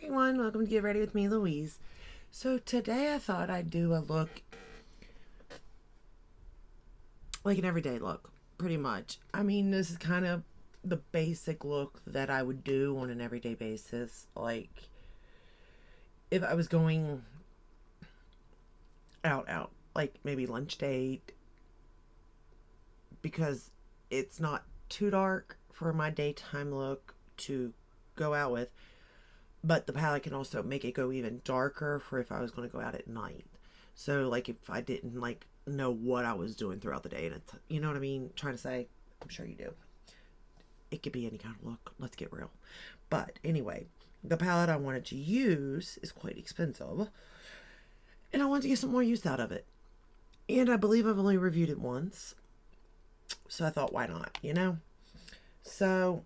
everyone, welcome to Get Ready with me, Louise. So today I thought I'd do a look, like an everyday look, pretty much. I mean, this is kind of the basic look that I would do on an everyday basis. Like, if I was going out, like maybe lunch date, because it's not too dark for my daytime look to go out with, but the palette can also make it go even darker for if I was going to go out at night. So like if I didn't like know what I was doing throughout the day, and it's, you know what I mean, trying to say, I'm sure you do. It could be any kind of look, let's get real. But anyway, the palette I wanted to use is quite expensive, and I wanted to get some more use out of it. And I believe I've only reviewed it once, so I thought, why not, you know? So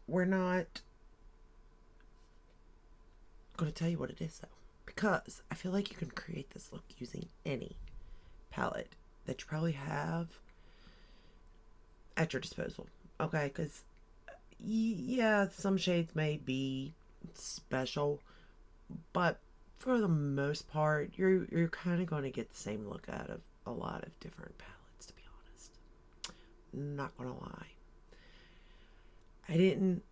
we're not going to tell you what it is, though, because I feel like you can create this look using any palette that you probably have at your disposal. Okay, because yeah, some shades may be special, but for the most part, you're kind of going to get the same look out of a lot of different palettes. To be honest, not gonna lie, I didn't.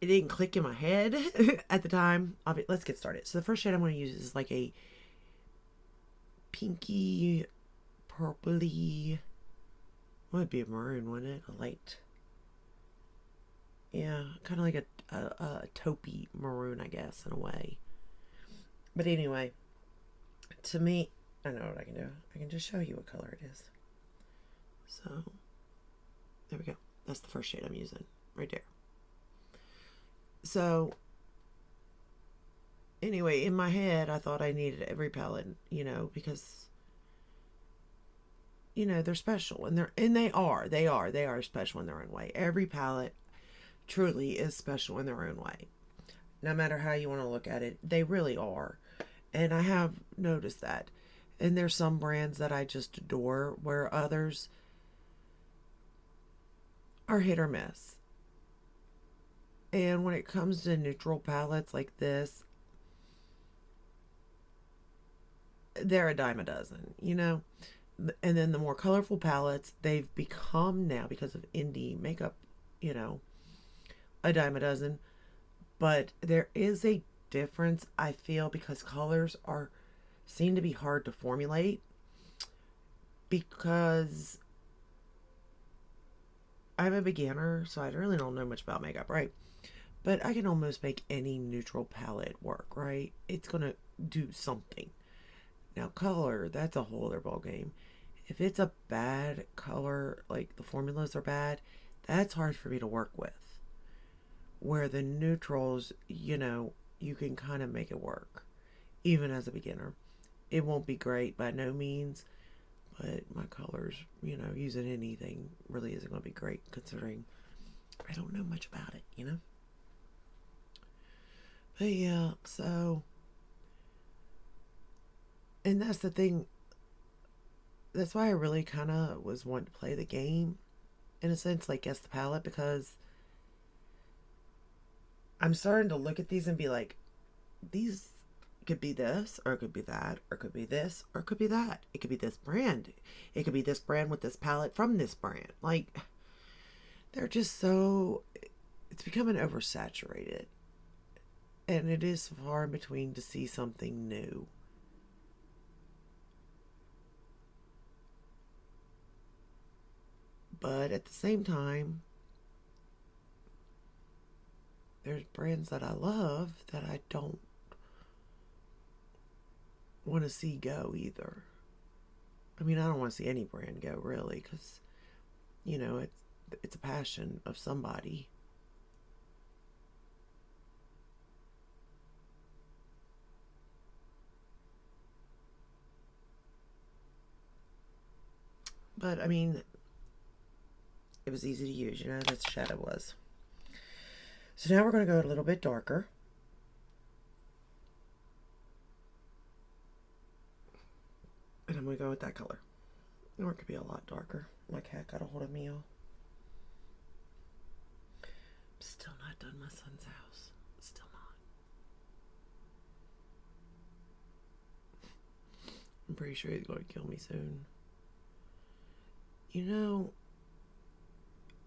It didn't click in my head at the time. Let's get started. So the first shade I'm going to use is like a pinky, purpley. Would be a maroon, wouldn't it? A light. Yeah, kind of like a taupey maroon, I guess, in a way. But anyway, to me, I know what I can do. I can just show you what color it is. So, there we go. That's the first shade I'm using, right there. So, anyway, in my head, I thought I needed every palette, you know, because, you know, they're special, and they are special in their own way. Every palette truly is special in their own way. No matter how you want to look at it, they really are. And I have noticed that. And there's some brands that I just adore, where others are hit or miss. And when it comes to neutral palettes like this, they're a dime a dozen, you know? And then the more colorful palettes, they've become now, because of indie makeup, you know, a dime a dozen. But there is a difference, I feel, because colors seem to be hard to formulate, because I'm a beginner, so I really don't know much about makeup, right? But I can almost make any neutral palette work, right? It's going to do something. Now, color, that's a whole other ball game. If it's a bad color, like the formulas are bad, that's hard for me to work with. Where the neutrals, you know, you can kind of make it work, even as a beginner. It won't be great by no means, but my colors, you know, using anything really isn't going to be great, considering I don't know much about it, you know? But yeah, so, and that's the thing. That's why I really kind of was wanting to play the game, in a sense, like guess the palette, because I'm starting to look at these and be like, these could be this, or it could be that, or it could be this, or it could be that. It could be this brand. It could be this brand with this palette from this brand. Like, they're just so, it's becoming oversaturated. And it is far in between to see something new. But at the same time, there's brands that I love that I don't want to see go either. I mean, I don't want to see any brand go, really, because, you know, it's a passion of somebody. But, I mean, it was easy to use, you know, this shadow was. So now we're going to go a little bit darker. And I'm going to go with that color. Or it could be a lot darker. My cat got a hold of me, y'all. I'm still not done my son's house. Still not. I'm pretty sure he's going to kill me soon. You know,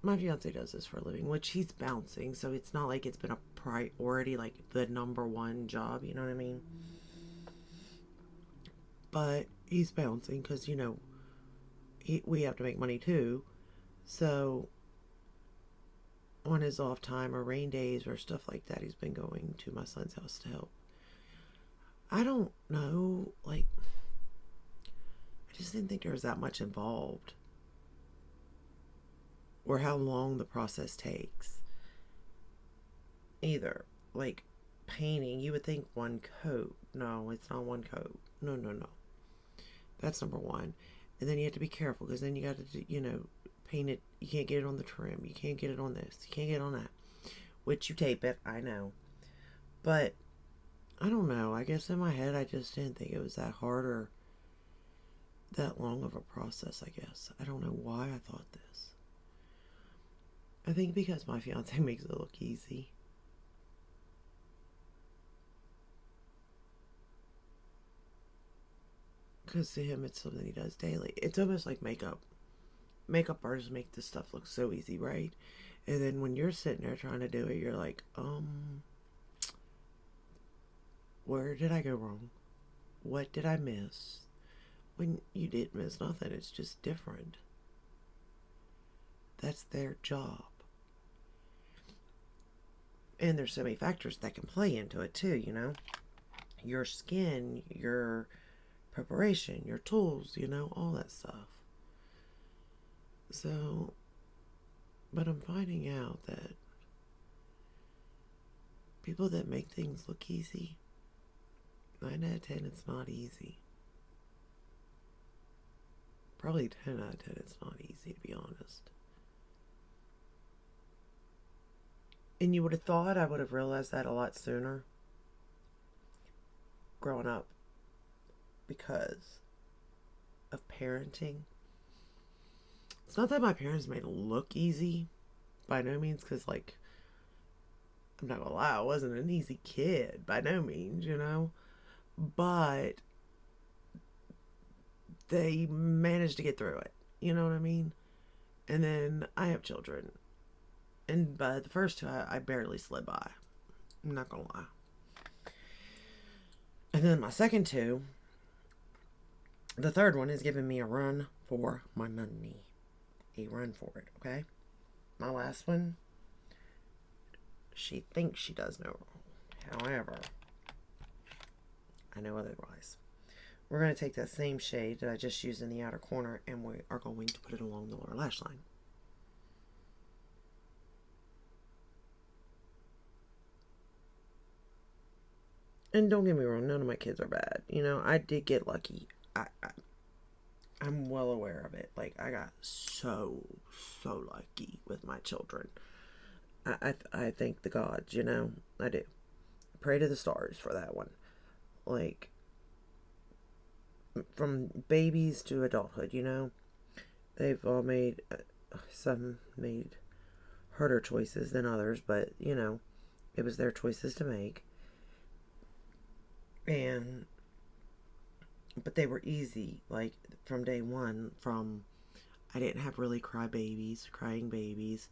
my fiance does this for a living, which he's bouncing, so it's not like it's been a priority, like the number one job, you know what I mean? But he's bouncing because, we have to make money too. So on his off time or rain days or stuff like that, he's been going to my son's house to help. I don't know, like, I just didn't think there was that much involved or how long the process takes either. Like, painting, you would think one coat. No, it's not one coat. No, no, no. That's number one. And then you have to be careful because then you got to, paint it. You can't get it on the trim. You can't get it on this. You can't get it on that. Which you tape it, I know. But I don't know. I guess in my head, I just didn't think it was that hard or that long of a process, I guess. I don't know why I thought this. I think because my fiance makes it look easy. Because to him, it's something he does daily. It's almost like makeup. Makeup artists make this stuff look so easy, right? And then when you're sitting there trying to do it, you're like, where did I go wrong? What did I miss? When you didn't miss nothing, it's just different. That's their job. And there's so many factors that can play into it too, Your skin, your preparation, your tools, all that stuff. So, but I'm finding out that people that make things look easy, 9 out of 10, it's not easy. Probably 10 out of 10, it's not easy, to be honest. And you would have thought I would have realized that a lot sooner growing up because of parenting. It's not that my parents made it look easy, by no means, because, like, I'm not gonna lie, I wasn't an easy kid, by no means, but they managed to get through it, you know what I mean? And then I have children, and by the first two, I barely slid by. I'm not gonna lie. And then my second two, the third one is giving me a run for my money. A run for it, okay? My last one, she thinks she does no wrong. However, I know otherwise. We're going to take that same shade that I just used in the outer corner and we are going to put it along the lower lash line. And don't get me wrong, none of my kids are bad. I did get lucky. I'm well aware of it. Like, I got so lucky with my children. I thank the gods, I do. Pray to the stars for that one. Like, from babies to adulthood, they've all made, some made harder choices than others, but, it was their choices to make. But they were easy, like, from day one. I didn't have really crying babies.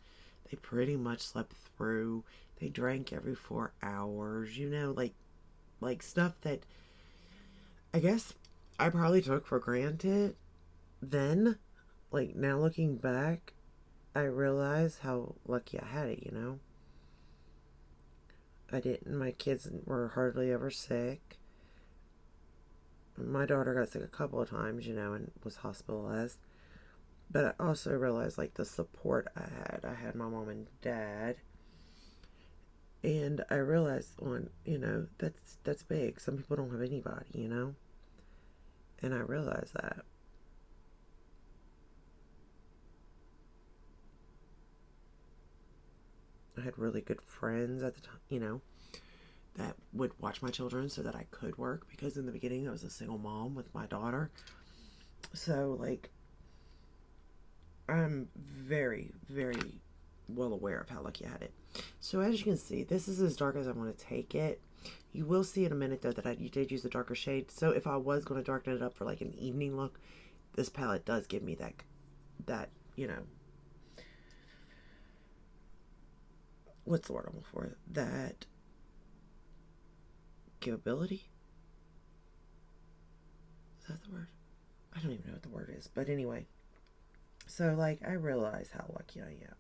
They pretty much slept through. They drank every 4 hours, like stuff that I guess I probably took for granted then. Like, now looking back, I realize how lucky I had it, my kids were hardly ever sick. My daughter got sick a couple of times, and was hospitalized. But I also realized, like, the support I had. I had my mom and dad. And I realized, that's big. Some people don't have anybody, And I realized that. I had really good friends at the time, that would watch my children so that I could work, because in the beginning I was a single mom with my daughter. So, like, I'm very, very well aware of how lucky I had it. So as you can see, this is as dark as I want to take it. You will see in a minute, though, that you did use a darker shade. So if I was going to darken it up for like an evening look, this palette does give me that, you know, what's the word I'm looking for? That givability? Is that the word? I don't even know what the word is. But anyway, so like I realize how lucky I am.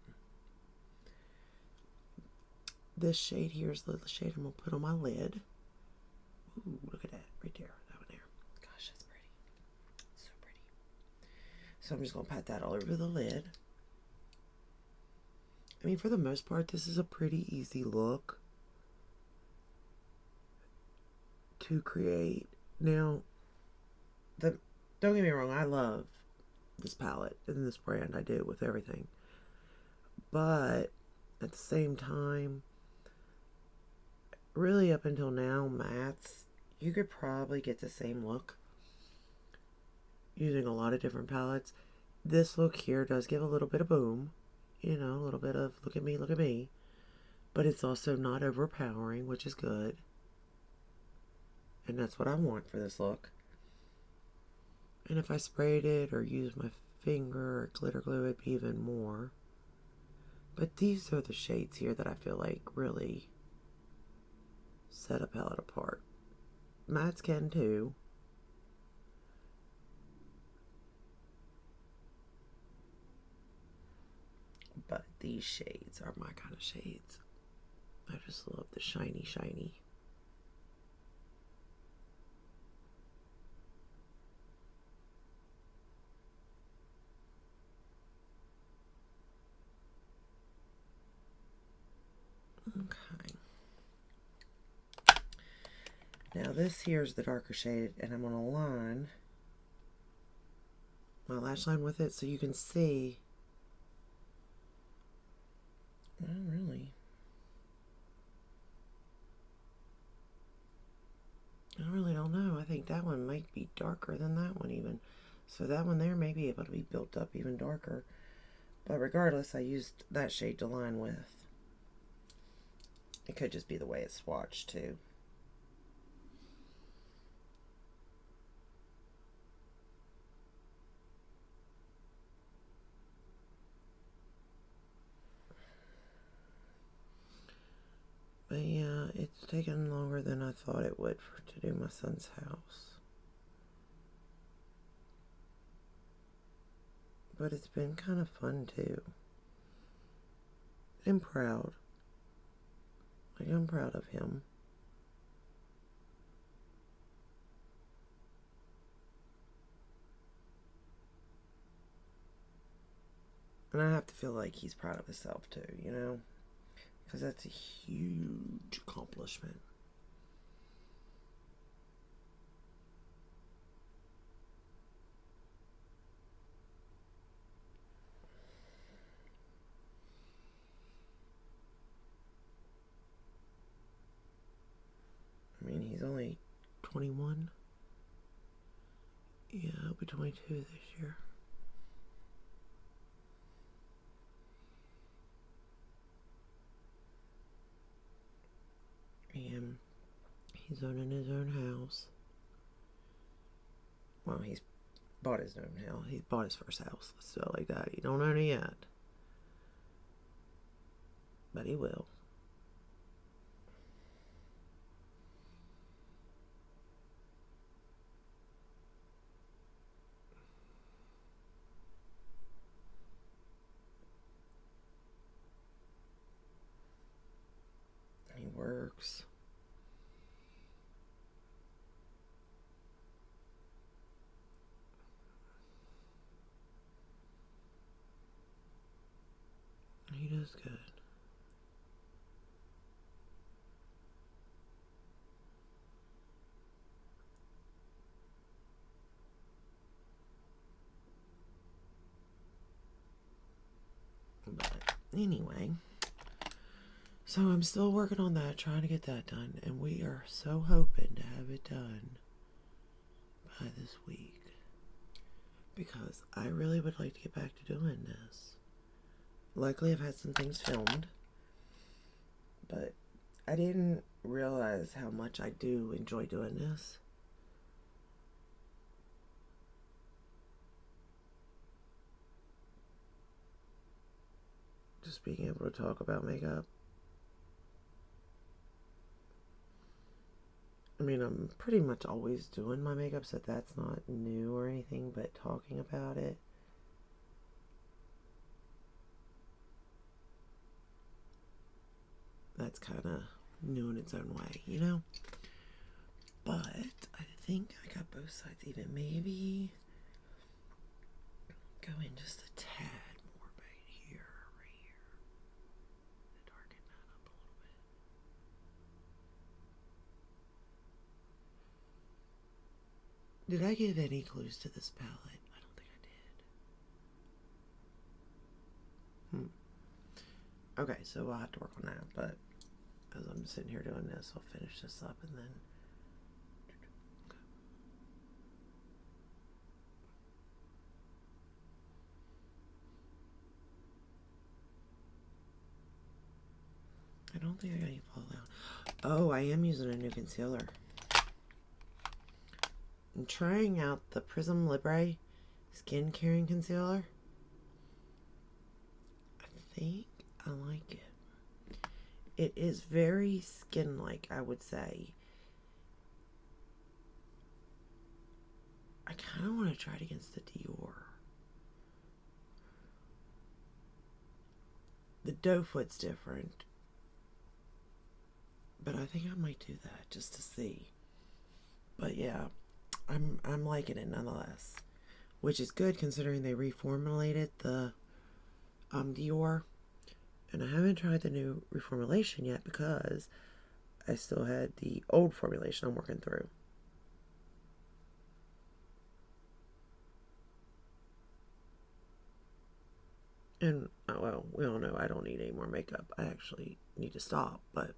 This shade here is the shade I'm going to put on my lid. Ooh, look at that. Right there. That one there. Gosh, that's pretty. So pretty. So I'm just going to pat that all over the lid. I mean, for the most part, this is a pretty easy look to create. Now, don't get me wrong, I love this palette and this brand. I do with everything. But at the same time, really up until now, mattes, you could probably get the same look using a lot of different palettes. This look here does give a little bit of boom, you know, a little bit of look at me, but it's also not overpowering, which is good, and that's what I want for this look. And if I sprayed it or used my finger or glitter glue, it'd be even more. But these are the shades here that I feel like really set a palette apart. Mattes can too. But these shades are my kind of shades. I just love the shiny, shiny. Okay. Now this here is the darker shade, and I'm going to line my lash line with it so you can see. Well, really, I really don't know. I think that one might be darker than that one even. So that one there may be able to be built up even darker. But regardless, I used that shade to line with. It could just be the way it's swatched too. But yeah, it's taken longer than I thought it would to do my son's house. But it's been kind of fun too. I'm proud. Like, I'm proud of him. And I have to feel like he's proud of himself too, you know? Because that's a huge accomplishment. I mean, he's only 21. Yeah, he'll be 22 this year. And he's owning his own house. Well, he's bought his own house. He bought his first house. Let's do it like that. He don't own it yet. But he will. He works. He does good. But anyway, so I'm still working on that, trying to get that done, and we are so hoping to have it done by this week, because I really would like to get back to doing this. Luckily, I've had some things filmed, but I didn't realize how much I do enjoy doing this. Just being able to talk about makeup. I mean, I'm pretty much always doing my makeup, so that's not new or anything, but talking about it. That's kind of new in its own way, you know? But I think I got both sides even. Maybe go in just a tad more right here. Darken that up a little bit. Did I give any clues to this palette? I don't think I did. Okay, so I'll have to work on that, but as I'm sitting here doing this, I'll finish this up and then... I don't think I got any fallout. Oh, I am using a new concealer. I'm trying out the Prism Libre Skin Caring Concealer. I think I like it. It is very skin-like, I would say. I kind of want to try it against the Dior. The doe foot's different. But I think I might do that just to see. But yeah, I'm liking it nonetheless. Which is good considering they reformulated the Dior. And I haven't tried the new reformulation yet because I still had the old formulation I'm working through. And, well, we all know I don't need any more makeup. I actually need to stop, but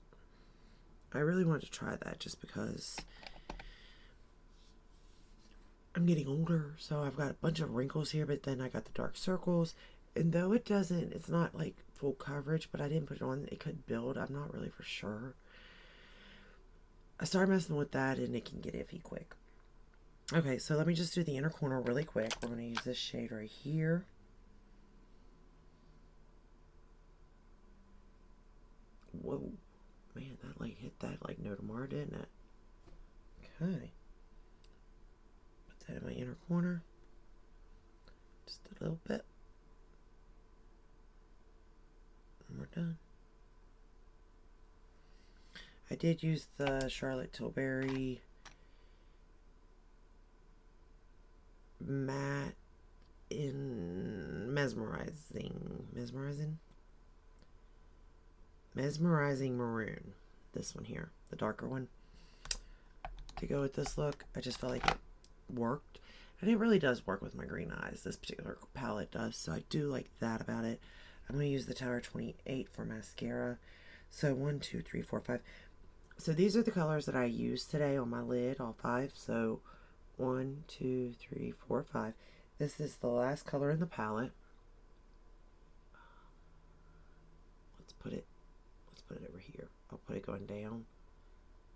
I really wanted to try that just because I'm getting older, so I've got a bunch of wrinkles here, but then I got the dark circles. And though it's not like full coverage, but I didn't put it on, it could build. I'm not really for sure. I started messing with that and it can get iffy quick. Okay, so let me just do the inner corner really quick. We're going to use this shade right here. Whoa. Man, that like hit that like no tomorrow, didn't it? Okay. Put that in my inner corner. Just a little bit. And we're done. I did use the Charlotte Tilbury matte in mesmerizing maroon. This one here, the darker one, to go with this look. I just felt like it worked, and it really does work with my green eyes. This particular palette does, so I do like that about it. I'm going to use the Tower 28 for mascara. So 1, 2, 3, 4, 5. So these are the colors that I used today on my lid, all 5. So 1, 2, 3, 4, 5. This is the last color in the palette. Let's put it over here. I'll put it going down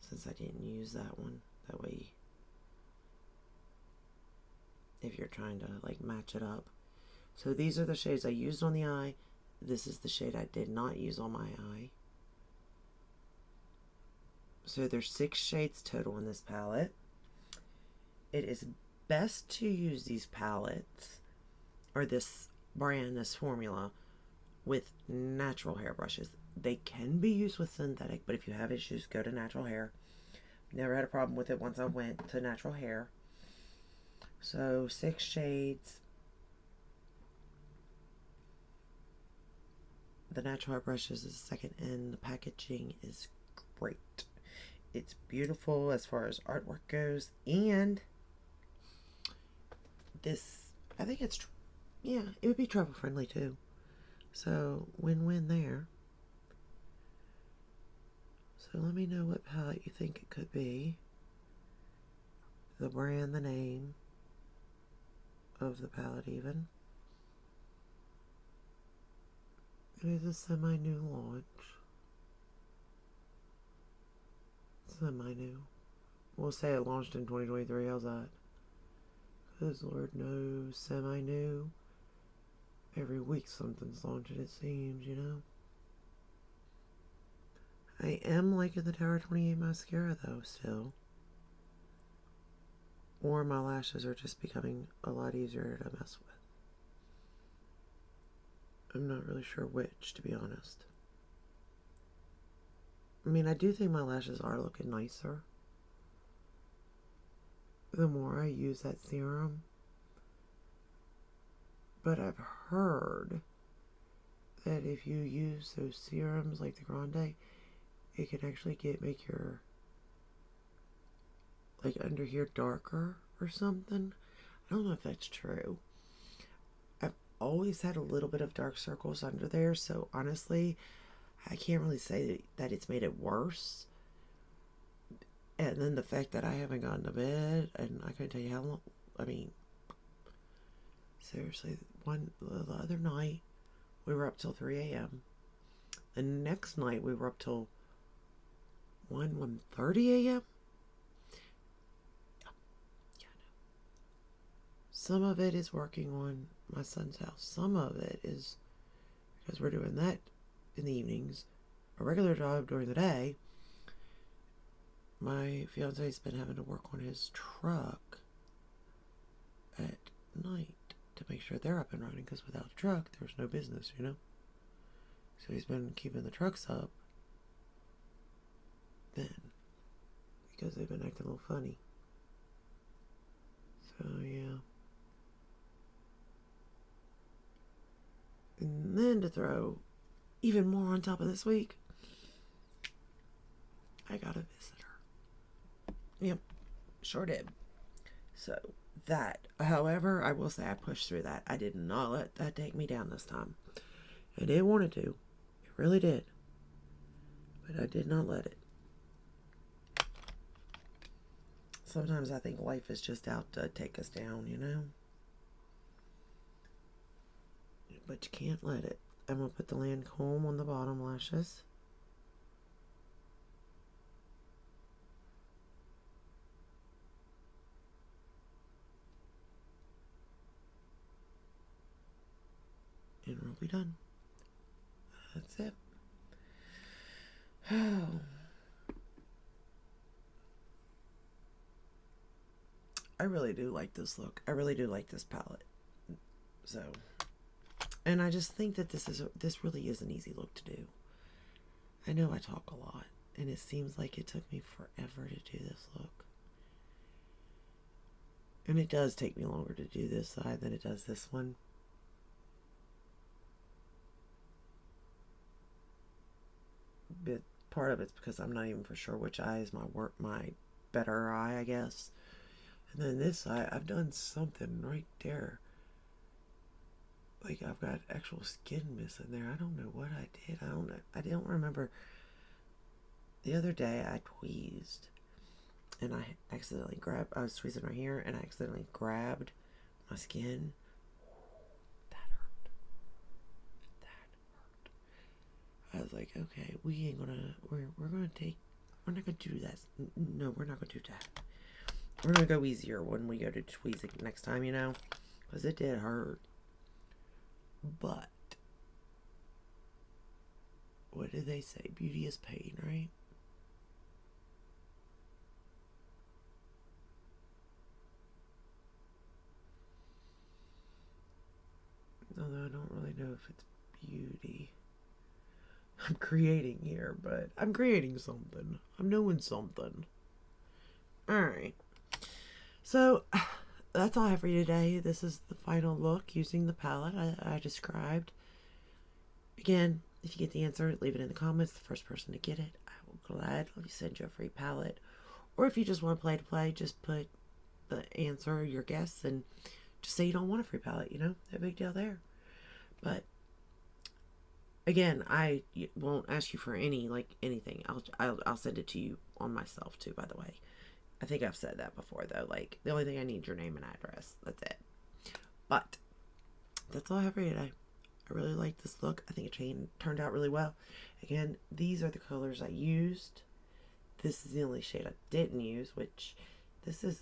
since I didn't use that one. That way, if you're trying to like match it up. So these are the shades I used on the eye. This is the shade I did not use on my eye. So there's 6 shades total in this palette. It is best to use these palettes, or this brand, this formula, with natural hair brushes. They can be used with synthetic, but if you have issues, go to natural hair. Never had a problem with it once I went to natural hair. So 6 shades. The natural hair brushes is second, and the packaging is great. It's beautiful as far as artwork goes, and this, I think it's, yeah, it would be travel friendly too. So win-win there. So let me know what palette you think it could be. The brand, the name of the palette even. It is a semi-new launch. Semi-new. We'll say it launched in 2023. How's that? Because Lord knows, semi-new. Every week something's launching, it seems, you know? I am liking the Tower 28 mascara, though, still. Or my lashes are just becoming a lot easier to mess with. I'm not really sure which, to be honest. I mean, I do think my lashes are looking nicer the more I use that serum. But I've heard that if you use those serums like the Grande, it can actually make your like under here darker or something. I don't know if that's true. I've always had a little bit of dark circles under there, so honestly, I can't really say that it's made it worse. And then the fact that I haven't gone to bed, and I can't tell you how long, I mean, seriously, the other night, we were up till 3 a.m. The next night, we were up till 1:30 a.m. Yeah, I know. Some of it is working on my son's house. Some of it is because we're doing that in the evenings. A regular job during the day. My fiance's been having to work on his truck at night to make sure they're up and running, because without a truck, there's no business, you know? So he's been keeping the trucks up then, because they've been acting a little funny. So, yeah. And then to throw even more on top of this week, I got a visitor. Yep, sure did. So, that. However, I will say I pushed through that. I did not let that take me down this time. And it wanted to. It really did. But I did not let it. Sometimes I think life is just out to take us down, you know? But you can't let it. I'm going to put the Lancome on the bottom lashes. And we'll be done. That's it. Oh. I really do like this look. I really do like this palette. So, and I just think that this really is an easy look to do. I know I talk a lot, and it seems like it took me forever to do this look. And it does take me longer to do this side than it does this one. But part of it's because I'm not even for sure which eye is my better eye, I guess. And then this eye, I've done something right there. Like, I've got actual skin missing there. I don't know what I did. I don't remember. The other day, I tweezed. And I accidentally I was tweezing right here, and I accidentally grabbed my skin. That hurt. I was like, okay, we're not gonna do that. No, we're not gonna do that. We're gonna go easier when we go to tweezing next time, you know? Because it did hurt. But, what do they say? Beauty is pain, right? Although I don't really know if it's beauty I'm creating here, but I'm creating something. I'm doing something. Alright. So, that's all I have for you today. This is the final look using the palette I described. Again, if you get the answer, leave it in the comments. The first person to get it, I will gladly send you a free palette. Or if you just want to play, just put the answer, your guess, and just say you don't want a free palette, you know? No big deal there. But, again, I won't ask you for anything. I'll send it to you on myself, too, by the way. I think I've said that before, though. Like, the only thing I need is your name and address. That's it. But, that's all I have for you today. I really like this look. I think it turned out really well. Again, these are the colors I used. this is the only shade I didn't use, which this is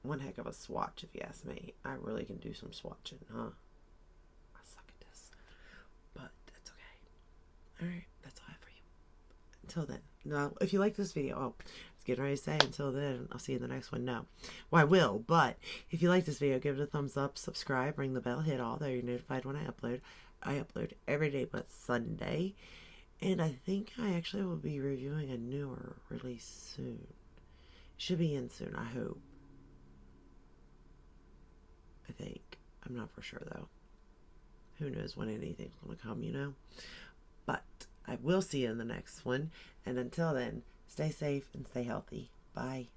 one heck of a swatch if you ask me. I really can do some swatching, huh? I suck at this, but that's okay. Alright, that's all I have for you. Until then, now, if you like this video, I was getting ready to say until then, I'll see you in the next one. No. Well, I will, but if you like this video, give it a thumbs up, subscribe, ring the bell, hit all, there you're notified when I upload. I upload every day but Sunday. And I think I actually will be reviewing a newer release soon. It should be in soon, I hope. I think. I'm not for sure, though. Who knows when anything's going to come, you know? But I will see you in the next one. And until then, stay safe and stay healthy. Bye.